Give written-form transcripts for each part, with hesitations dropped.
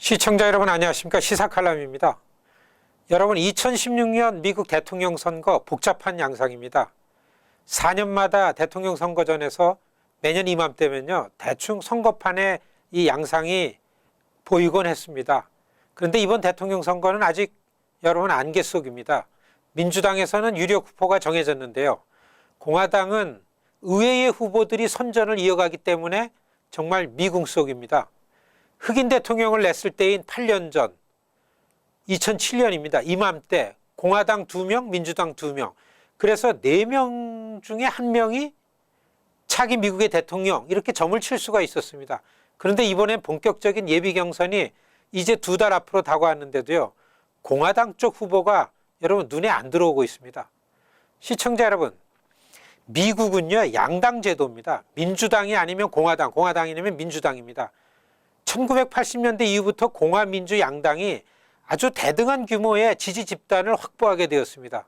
시청자 여러분 안녕하십니까. 시사칼럼입니다. 여러분 2016년 미국 대통령 선거 복잡한 양상입니다. 4년마다 대통령 선거전에서 매년 이맘때면요 대충 선거판에 이 양상이 보이곤 했습니다. 그런데 이번 대통령 선거는 아직 여러분 안개 속입니다. 민주당에서는 유력 후보가 정해졌는데요. 공화당은 의외의 후보들이 선전을 이어가기 때문에 정말 미궁 속입니다. 흑인 대통령을 냈을 때인 8년 전 2007년입니다. 이맘때 공화당 2명, 민주당 2명. 그래서 4명 중에 1명이 차기 미국의 대통령 이렇게 점을 칠 수가 있었습니다. 그런데 이번엔 본격적인 예비 경선이 이제 2달 앞으로 다가왔는데도요. 공화당 쪽 후보가 여러분 눈에 안 들어오고 있습니다. 시청자 여러분, 미국은요 양당 제도입니다. 민주당이 아니면 공화당, 공화당이 아니면 민주당입니다. 1980년대 이후부터 공화민주 양당이 아주 대등한 규모의 지지 집단을 확보하게 되었습니다.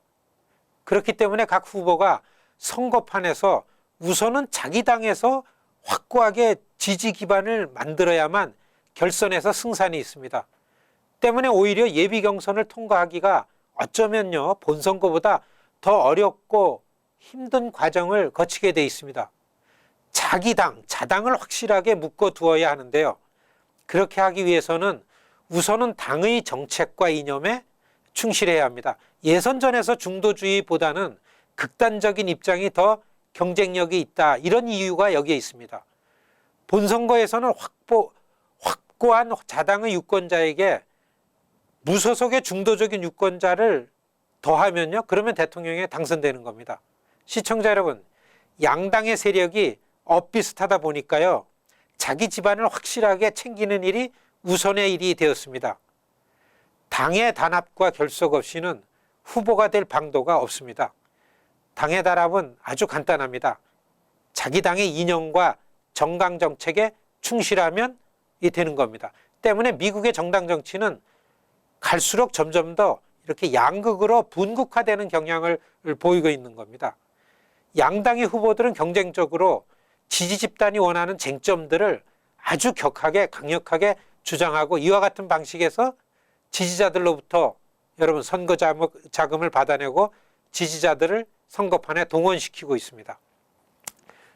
그렇기 때문에 각 후보가 선거판에서 우선은 자기 당에서 확고하게 지지 기반을 만들어야만 결선에서 승산이 있습니다. 때문에 오히려 예비 경선을 통과하기가 어쩌면요 본선거보다 더 어렵고 힘든 과정을 거치게 돼 있습니다. 자기 당, 자당을 확실하게 묶어두어야 하는데요. 그렇게 하기 위해서는 우선은 당의 정책과 이념에 충실해야 합니다. 예선전에서 중도주의보다는 극단적인 입장이 더 경쟁력이 있다. 이런 이유가 여기에 있습니다. 본선거에서는 확고한 자당의 유권자에게 무소속의 중도적인 유권자를 더하면요. 그러면 대통령에 당선되는 겁니다. 시청자 여러분, 양당의 세력이 엇비슷하다 보니까요. 자기 집안을 확실하게 챙기는 일이 우선의 일이 되었습니다. 당의 단합과 결속 없이는 후보가 될 방도가 없습니다. 당의 단합은 아주 간단합니다. 자기 당의 이념과 정강 정책에 충실하면 되는 겁니다. 때문에 미국의 정당 정치는 갈수록 점점 더 이렇게 양극으로 분극화되는 경향을 보이고 있는 겁니다. 양당의 후보들은 경쟁적으로 지지 집단이 원하는 쟁점들을 아주 격하게 강력하게 주장하고 이와 같은 방식에서 지지자들로부터 여러분 선거 자금을 받아내고 지지자들을 선거판에 동원시키고 있습니다.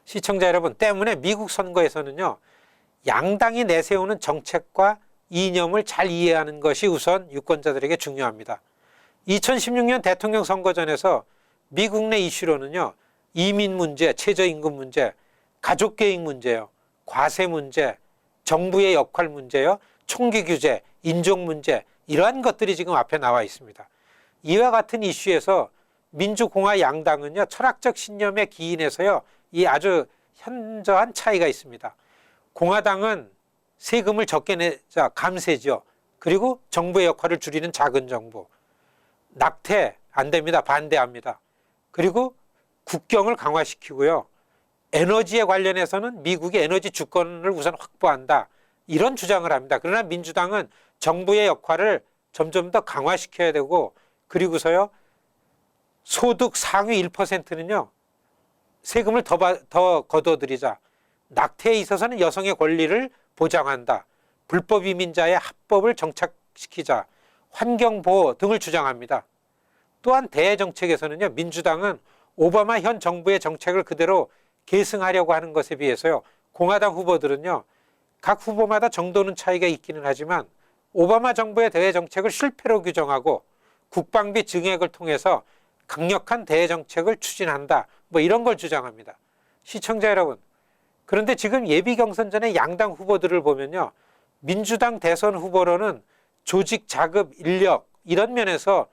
시청자 여러분, 때문에 미국 선거에서는요 양당이 내세우는 정책과 이념을 잘 이해하는 것이 우선 유권자들에게 중요합니다. 2016년 대통령 선거전에서 미국 내 이슈로는요 이민 문제, 최저임금 문제, 가족계획 문제요, 과세 문제, 정부의 역할 문제요, 총기 규제, 인종 문제 이러한 것들이 지금 앞에 나와 있습니다. 이와 같은 이슈에서 민주공화 양당은요 철학적 신념에 기인해서요 이 아주 현저한 차이가 있습니다. 공화당은 세금을 적게 내자 감세죠. 그리고 정부의 역할을 줄이는 작은 정부. 낙태 안 됩니다. 반대합니다. 그리고 국경을 강화시키고요. 에너지에 관련해서는 미국의 에너지 주권을 우선 확보한다. 이런 주장을 합니다. 그러나 민주당은 정부의 역할을 점점 더 강화시켜야 되고 그리고서요. 소득 상위 1%는요. 세금을 더 걷어들이자. 낙태에 있어서는 여성의 권리를 보장한다. 불법 이민자의 합법을 정착시키자. 환경보호 등을 주장합니다. 또한 대외정책에서는요. 민주당은 오바마 현 정부의 정책을 그대로 계승하려고 하는 것에 비해서요. 공화당 후보들은요. 각 후보마다 정도는 차이가 있기는 하지만 오바마 정부의 대외 정책을 실패로 규정하고 국방비 증액을 통해서 강력한 대외 정책을 추진한다. 뭐 이런 걸 주장합니다. 시청자 여러분. 그런데 지금 예비 경선 전에 양당 후보들을 보면요. 민주당 대선 후보로는 조직, 자급, 인력 이런 면에서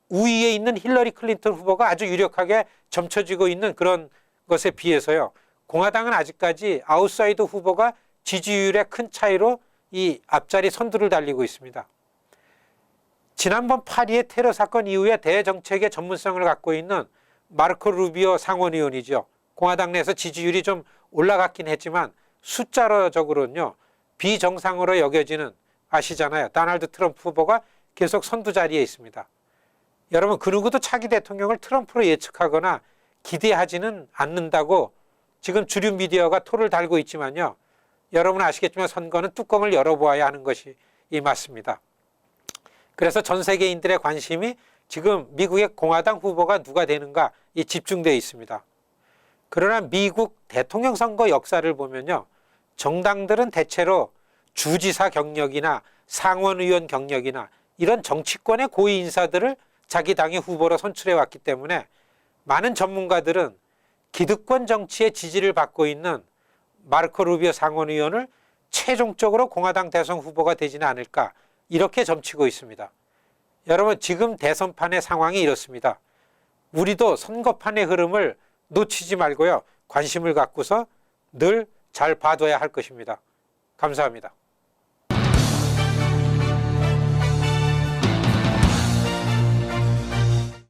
우위에 있는 힐러리 클린턴 후보가 아주 유력하게 점쳐지고 있는 그런 것에 비해서요. 공화당은 아직까지 아웃사이더 후보가 지지율의 큰 차이로 이 앞자리 선두를 달리고 있습니다. 지난번 파리의 테러 사건 이후에 대정책의 전문성을 갖고 있는 마르코 루비오 상원의원이죠. 공화당 내에서 지지율이 좀 올라갔긴 했지만 숫자적으로는요. 비정상으로 여겨지는 아시잖아요. 도널드 트럼프 후보가 계속 선두 자리에 있습니다. 여러분 그 누구도 차기 대통령을 트럼프로 예측하거나 기대하지는 않는다고 지금 주류 미디어가 토를 달고 있지만요. 여러분 아시겠지만 선거는 뚜껑을 열어보아야 하는 것이 맞습니다. 그래서 전 세계인들의 관심이 지금 미국의 공화당 후보가 누가 되는가 집중되어 있습니다. 그러나 미국 대통령 선거 역사를 보면요, 정당들은 대체로 주지사 경력이나 상원의원 경력이나 이런 정치권의 고위 인사들을 자기 당의 후보로 선출해 왔기 때문에 많은 전문가들은 기득권 정치의 지지를 받고 있는 마르코 루비오 상원의원을 최종적으로 공화당 대선 후보가 되지는 않을까, 이렇게 점치고 있습니다. 여러분, 지금 대선판의 상황이 이렇습니다. 우리도 선거판의 흐름을 놓치지 말고요, 관심을 갖고서 늘 잘 봐둬야 할 것입니다. 감사합니다.